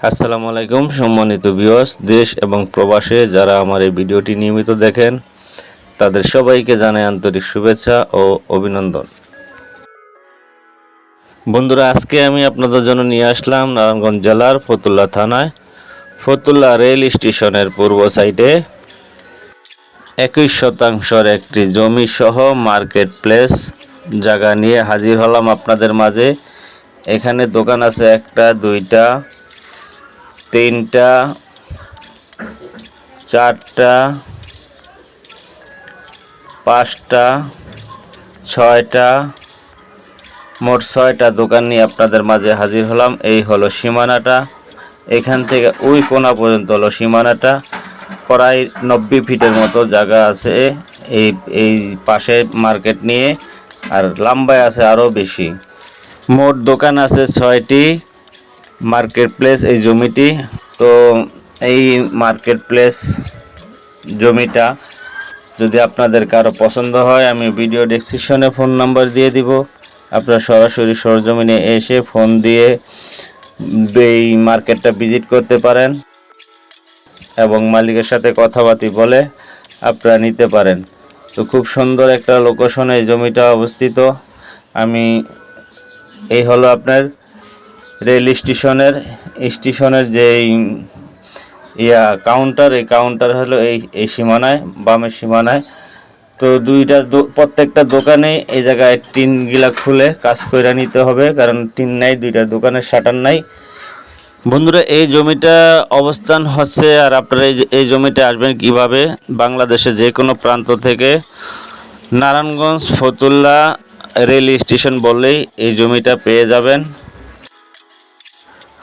আসসালামু আলাইকুম সম্মানিত ভিউয়ার্স, দেশ এবং প্রবাসে যারা আমার এই ভিডিওটি নিয়মিত দেখেন তাদের সবাইকে জানাই আন্তরিক শুভেচ্ছা ও অভিনন্দন। বন্ধুরা, আজকে আমি আপনাদের জন্য নিয়ে আসলাম নারায়ণগঞ্জ জেলার ফতুল্লা থানায় ফতুল্লা রেল স্টেশনের পূর্ব সাইডে 21% একটি জমি সহ মার্কেট প্লেস জায়গা নিয়ে হাজির হলাম আপনাদের মাঝে। এখানে দোকান আছে একটা, দুইটা, তিনটা, চারটা, পাঁচটা, ছয়টা, মোট 6টা দোকান নিয়ে আপনাদের মাঝে হাজির হলাম। এই হলো সীমানাটা, এখান থেকে ওই কোণা পর্যন্ত হলো সীমানাটা। প্রায় 90 ফিটের মতো জায়গা আছে এই এই পাশে মার্কেট নিয়ে, আর লম্বায় আছে আরও বেশি। মোট দোকান আছে 6টি। মার্কেট প্লেস এই জমিটি। তো এই মার্কেট প্লেস জমিটা যদি আপনাদের কারো পছন্দ হয়, আমি ভিডিও ডেসক্রিপশনে ফোন নাম্বার দিয়ে দিব। আপনারা সরাসরি সরজমিনে এসে ফোন দিয়ে এই মার্কেটটা ভিজিট করতে পারেন এবং মালিকের সাথে কথাবার্তা বলে আপনারা নিতে পারেন। তো খুব সুন্দর একটা লোকেশনে এই জমিটা অবস্থিত। এই হলো আপনার রেল স্টেশনের যে কাউন্টার, এই কাউন্টার হলো এই সীমানায়, বামের সীমানায়। তো প্রত্যেকটা দোকানে এই জায়গায় টিনগুলা খুলে কাজ করে নিতে হবে, কারণ টিন নাই, দুইটা দোকানের শাটার নাই। বন্ধুরা, এই জমিটা অবস্থান হচ্ছে, আর আপনারা এই জমিটা আসবেন কিভাবে, বাংলাদেশে যে কোনো প্রান্ত থেকে নারায়ণগঞ্জ ফতুল্লা রেল স্টেশন বললেই এই জমিটা পেয়ে যাবেন।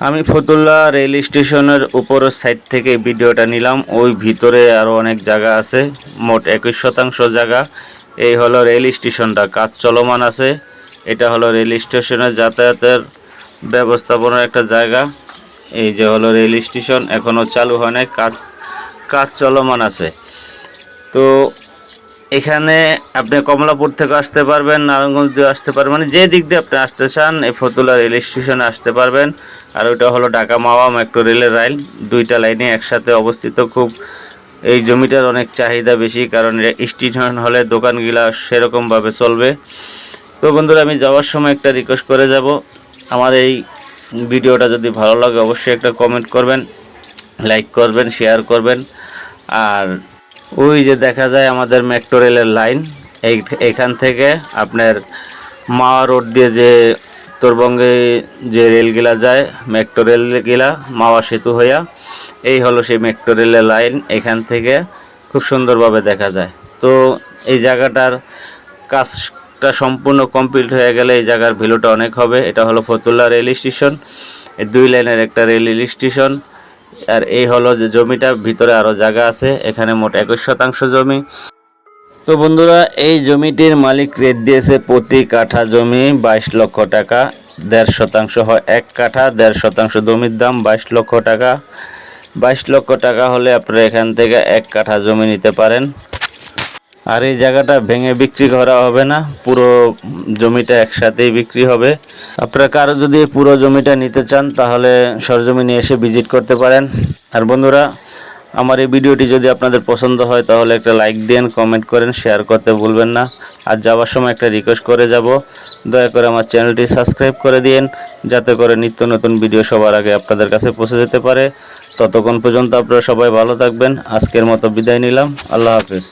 আমি ফতুল্লা রেল স্টেশনের উপরের সাইড থেকে ভিডিওটা নিলাম। ওই ভিতরে আরও অনেক জায়গা আছে, মোট 21% জায়গা। এই হলো রেল স্টেশনটা, কাজ চলমান আছে। এটা হলো রেল স্টেশনের যাতায়াতের ব্যবস্থাপনার একটা জায়গা। এই যে হলো রেল স্টেশন, এখনও চালু হয় নাই, কাজ চলমান আছে। তো এখানে আপনি কমলাপুর থেকে আসতে পারবেন, নারায়ণগঞ্জ দিয়ে আসতে পারবেন, মানে যে দিক দিয়ে আপনি আসতে চান এই ফতুল্লা রেল স্টেশনে আসতে পারবেন। আর ওইটা হলো ঢাকা মাওয়া মেট্রো রেলের লাইন, দুইটা লাইনে একসাথে অবস্থিত। এই জমিটার অনেক চাহিদা বেশি, কারণ স্টেশন হলে দোকানগুলা সেরকমভাবে চলবে। তো বন্ধুরা, আমি যাওয়ার সময় একটা রিকোয়েস্ট করে যাব, আমার এই ভিডিওটা যদি ভালো লাগে অবশ্যই একটা কমেন্ট করবেন, লাইক করবেন, শেয়ার করবেন। আর ওই যে দেখা যায় আমাদের মেট্রো রেলের লাইন, এইখান থেকে আপনার মাওয়া রোড দিয়ে যে উত্তরবঙ্গে যে রেলগুলা যায়, মেট্রো রেলগুলা মাওয়া সেতু হইয়া, এই হলো সেই মেট্রো রেলের লাইন। এখান থেকে খুব সুন্দরভাবে দেখা যায়। তো এই জায়গাটার কাজটা সম্পূর্ণ কমপ্লিট হয়ে গেলে এই জায়গার ভ্যালুটা অনেক হবে। এটা হলো ফতুল্লা রেল স্টেশন, এই 2 লাইনের একটা রেল স্টেশন। আর এই হলো যে জমিটা, ভিতরে আরও জায়গা আছে। এখানে মোট 21% জমি। তো বন্ধুরা, এই জমিটির মালিক রেট দিয়েছে প্রতি কাঠা জমি 22 লক্ষ টাকা। 1.5% হয় 1 কাঠা, 1.5% জমির দাম 22 লক্ষ টাকা। 22 লক্ষ টাকা হলে আপনারা এখান থেকে 1 কাঠা জমি নিতে পারেন। আর এই জায়গাটা ভেঙে বিক্রি করা হবে না, পুরো জমিটা একসাথেই বিক্রি হবে। আপনারা কারো যদি পুরো জমিটা নিতে চান তাহলে সরজমিনে এসে ভিজিট করতে পারেন। আর বন্ধুরা, আমার এই ভিডিওটি যদি আপনাদের পছন্দ হয় তাহলে একটা লাইক দেন, কমেন্ট করেন, শেয়ার করতে ভুলবেন না। আর যাওয়ার সময় একটা রিকোয়েস্ট করে যাব, দয়া করে আমার চ্যানেলটি সাবস্ক্রাইব করে দিন, যাতে করে নিত্য নতুন ভিডিও সবার আগে আপনাদের কাছে পৌঁছে যেতে পারে। ততক্ষণ পর্যন্ত আপনারা সবাই ভালো থাকবেন। আজকের মতো বিদায় নিলাম। আল্লাহ হাফেজ।